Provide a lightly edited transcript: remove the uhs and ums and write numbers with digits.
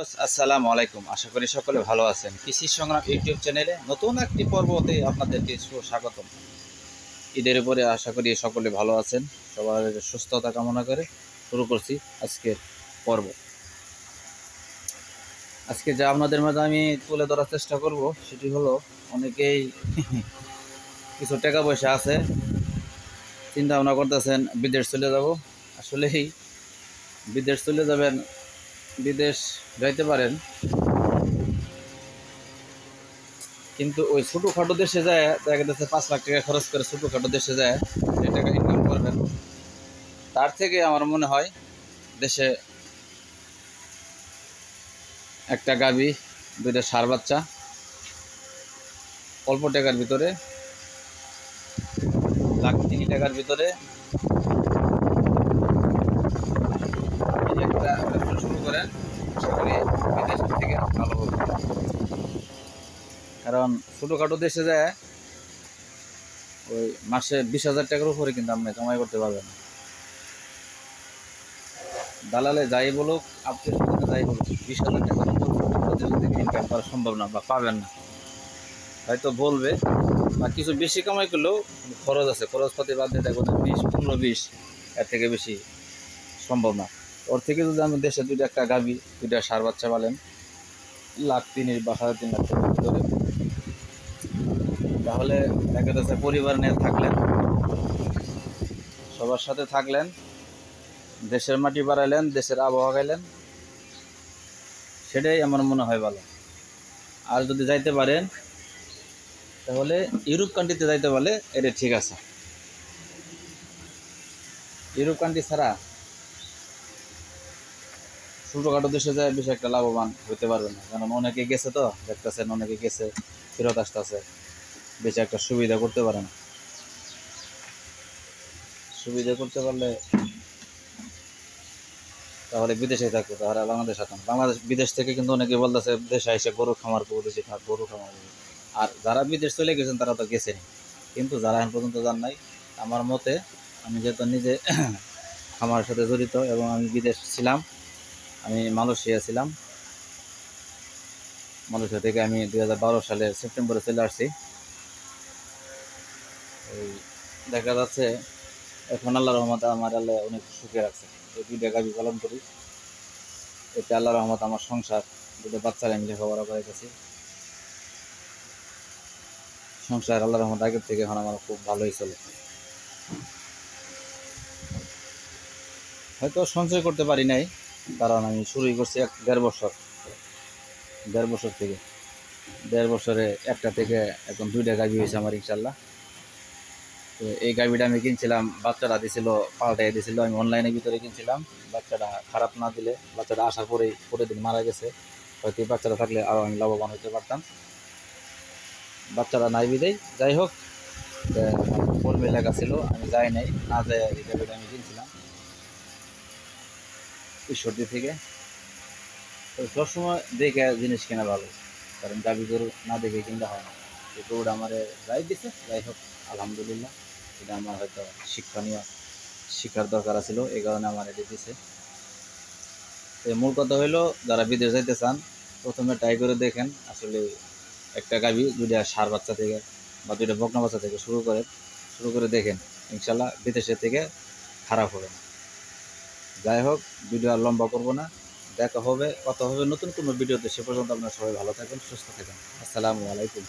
আসসালামু আলাইকুম। আশা করি সকলে ভালো আছেন। কৃষি সংগ্রাম ইউটিউব চ্যানেলে নতুন একটি পর্বতে আপনাদেরকে সুস্বাগতম। ঈদের উপরে আশা করি সকলে ভালো আছেন। সবার সুস্থতা কামনা করে শুরু করছি আজকের পর্ব। আজকে যা আপনাদের মাঝে আমি তুলে ধরার চেষ্টা করব সেটি হলো, অনেকেই কিছু টাকা পয়সা আছে, চিন্তা ভাবনা করতেছেন বিদেশ চলে যাব। আসলেই বিদেশ চলে যাবেন, বিদেশ যাইতে পারেন, কিন্তু ওই ছোটোখাটো দেশে যায় দেখা যাচ্ছে 5 লাখ টাকা খরচ করে ছোটোখাটো দেশে যায় যে টাকা ইনকাম করবেন, তার থেকে আমার মনে হয় দেশে একটা গাভী, 2টা ষাঁড় বাচ্চা, অল্প টাকার ভিতরে, 1,03,000 টাকার ভিতরে একটা ব্যবসা শুরু করেন। আশা করি বিদেশ থেকে ভালো হবে। কারণ ছোটোখাটো দেশে যায় ওই মাসে 20,000 টাকার উপরে কিন্তু আপনি কামাই করতে পারবেন না। দালালে যাই বলুক, আপনি যাই বলুক, 20,000 টাকার উপর থেকে ইনকাম করা সম্ভব না বা পাবেন না। হয়তো বলবে বা কিছু বেশি কামাই করলেও খরচ আছে, খরচপাতি বাদ দিয়ে দেখো 20, 15, 20, এর থেকে বেশি সম্ভব না। ওর থেকে যদি আমি দেশে একটা গাভী, 2টা ষাঁড় বাচ্চা পালেন, 1,03,000 বা 3,500,000 টাকার ভিতরে, তাহলে দেখা যাচ্ছে পরিবার নিয়ে থাকলেন, সবার সাথে থাকলেন, দেশের মাটি বাড়াইলেন, দেশের আবহাওয়া গাইলেন, সেটাই আমার মনে হয় ভালো। আর যদি যাইতে পারেন তাহলে ইউরোপ কান্ট্রিতে যাইতে পারলে এটা ঠিক আছে। ইউরোপ কান্ট্রি ছাড়া ছোটোখাটো দেশে যায় বেশি একটা লাভবান হইতে পারবে না। কারণ অনেকে গেছে, তো দেখতেছেন অনেকে গেছে, ফেরত আসতেছে, বেশি একটা সুবিধা করতে পারে না। সুবিধা করতে পারলে তাহলে বিদেশে থাকতো, তাহলে বাংলাদেশ থাকতো না। বাংলাদেশ বিদেশ থেকে কিন্তু অনেকে বলতেছে দেশে এসে গরু খামার করবো, দেশে গরু খামার করবো। আর যারা বিদেশ চলে গেছেন তারা তো গেছেন, কিন্তু যারা এখন পর্যন্ত যান নাই, আমার মতে, আমি যেহেতু নিজে খামারের সাথে জড়িত এবং আমি বিদেশ ছিলাম, আমি মালয়েশিয়া ছিলাম। মালয়েশিয়া থেকে আমি 2012 সালের সেপ্টেম্বরে চলে আসছি। এই দেখা যাচ্ছে এখন আল্লাহ রহমতে আমার আল্লাহ অনেক সুখে রাখছে। এই 2টা গাভী পালন করি, এতে আল্লাহ রহমত আমার সংসার, 2টা বাচ্চারা আমি লেখাপড়া করাইতেছি। সংসার আল্লাহ রহমত আগের থেকে এখন আমার খুব ভালোই চলে। হয়তো সঞ্চয় করতে পারি নাই, কারণ আমি শুরুই করছি 1.5 বছর থেকে। 1.5 বছরে একটা থেকে এখন 2টা গাভী হয়েছে আমার, ইনশাল্লাহ। তো এই গাভীটা আমি কিনছিলাম, বাচ্চাটা দিছিল, পাল্টাই দিছিল, আমি অনলাইনের ভিতরে কিনছিলাম। বাচ্চাটা খারাপ না দিলে, বাচ্চাটা আসার পরের দিন মারা গেছে। হয়তো এই বাচ্চাটা থাকলে আরও আমি লাভবান হতে পারতাম। বাচ্চারা নাই বিদেই, যাই হোক, কর্মী লেখা ছিল, আমি যাই নাই, না যাই এই গাভীটা আমি কিনছিলাম ঈশ্বরদী থেকে। তো সবসময় দেখে জিনিস কেনা ভালো, কারণ গাভী গরু না দেখে কিনতে হয় না। এই গরুটা আমার রাইট দিছে, যাই হোক আলহামদুলিল্লাহ। এটা আমার হয়তো শিক্ষণীয়, শিক্ষার দরকার ছিল, এই কারণে আমার এটা দিছে। মূল কথা হইলো, যারা বিদেশ যাইতে চান প্রথমে ট্রাই করে দেখেন, আসলে একটা গাভী 2টা ষাঁড় বাচ্চা থেকে বা 2টা বকনা বাচ্চা থেকে শুরু করে দেখেন, ইনশাল্লাহ বিদেশের থেকে খারাপ হবে না। যাই হোক, ভিডিও আর লম্বা করবো না, দেখা হবে, কথা হবে নতুন কোনো ভিডিওতে। সে পর্যন্ত আপনারা সবাই ভালো থাকেন, সুস্থ থাকেন। আসসালামু আলাইকুম।